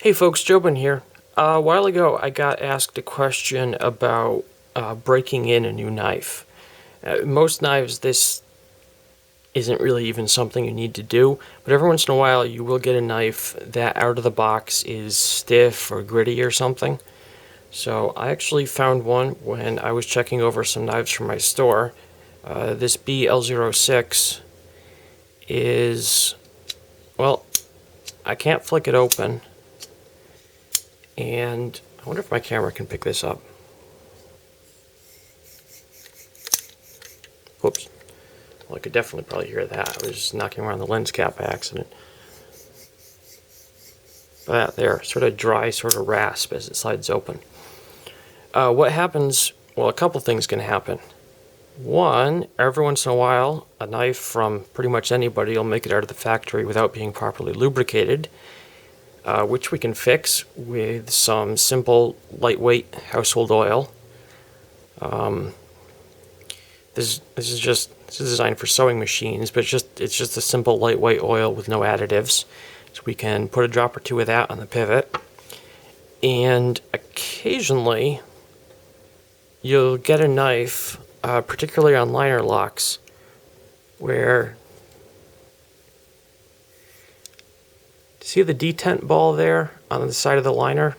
Hey folks, Jobin here. A while ago I got asked a question about breaking in a new knife. Most knives this isn't really even something you need to do, but every once in a while you will get a knife that out of the box is stiff or gritty or something. So I actually found one when I was checking over some knives from my store. This BL06 is, well, I can't flick it open. And I wonder if my camera can pick this up. Whoops. Well, I could definitely probably hear that. I was just knocking around the lens cap by accident. But there, sort of dry, sort of rasp as it slides open. What happens, well, a couple things can happen. One, every once in a while, a knife from pretty much anybody will make it out of the factory without being properly lubricated, which we can fix with some simple, lightweight household oil. This is designed for sewing machines, but it's just a simple lightweight oil with no additives. So we can put a drop or two of that on the pivot. And occasionally you'll get a knife, particularly on liner locks, where see the detent ball there on the side of the liner?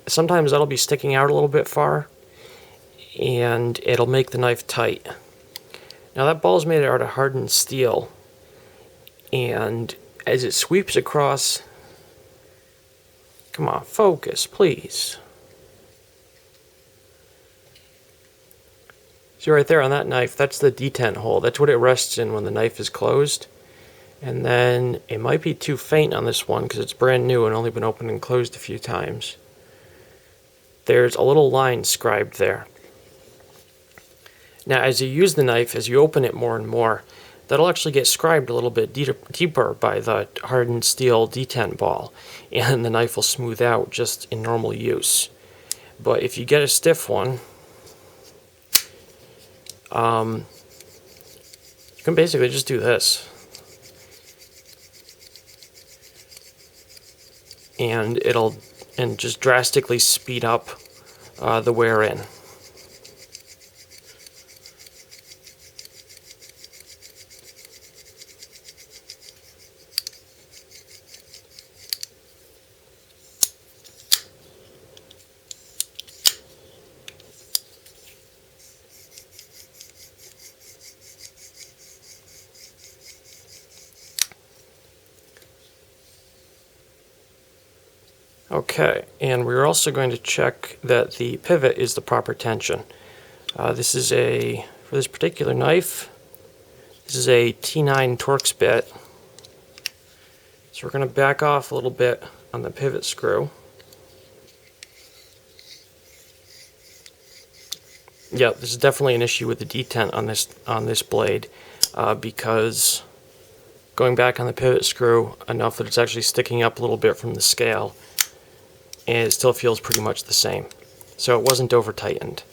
Sometimes that'll be sticking out a little bit far, and it'll make the knife tight. Now that ball's made out of hardened steel, and as it sweeps across, come on, focus, please. See right there on that knife, that's the detent hole. That's what it rests in when the knife is closed. And then it might be too faint on this one because it's brand new and only been opened and closed a few times. There's a little line scribed there. Now as you use the knife, as you open it more and more, that'll actually get scribed a little bit deeper by the hardened steel detent ball, and the knife will smooth out just in normal use. But if you get a stiff one, you can basically just do this. And it'll just drastically speed up the wear in. Okay, and we're also going to check that the pivot is the proper tension. For this particular knife, this is a T9 Torx bit. So we're going to back off a little bit on the pivot screw. Yeah, this is definitely an issue with the detent on this blade, because going back on the pivot screw enough that it's actually sticking up a little bit from the scale, and it still feels pretty much the same. So it wasn't over tightened.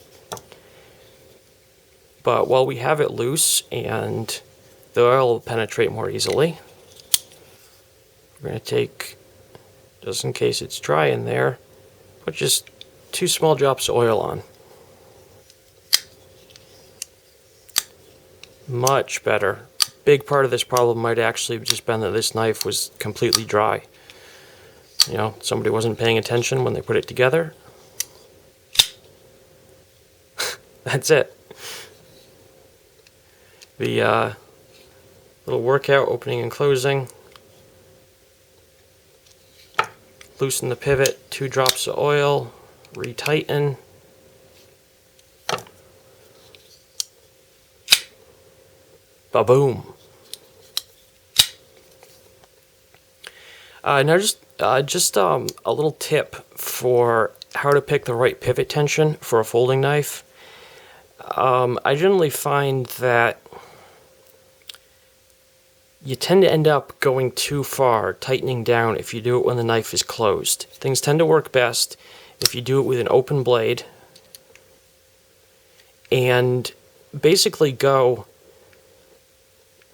But while we have it loose and the oil will penetrate more easily, we're going to take, just in case it's dry in there, put just 2 small drops of oil on. Much better. Big part of this problem might actually have just been that this knife was completely dry. You know, somebody wasn't paying attention when they put it together. That's it. The little workout, opening and closing. Loosen the pivot, 2 drops of oil, retighten. Ba-boom. Now just a little tip for how to pick the right pivot tension for a folding knife. I generally find that you tend to end up going too far, tightening down if you do it when the knife is closed. Things tend to work best if you do it with an open blade and basically go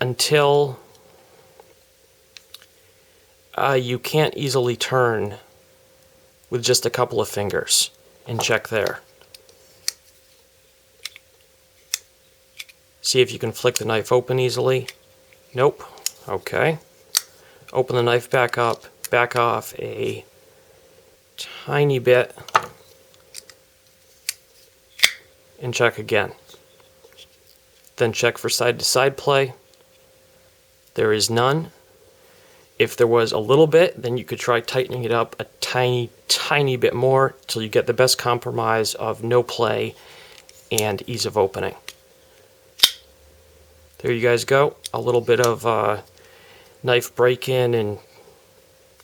until you can't easily turn with just a couple of fingers, and check there. See if you can flick the knife open easily. Nope. Okay. Open the knife back up, back off a tiny bit, and check again. Then check for side-to-side play. There is none. If there was a little bit, then you could try tightening it up a tiny bit more till you get the best compromise of no play and ease of opening. There you guys go. A little bit of knife break-in and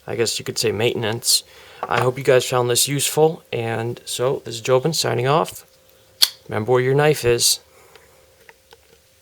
I guess you could say maintenance. I hope you guys found this useful, and so this is Jobin signing off. Remember where your knife is.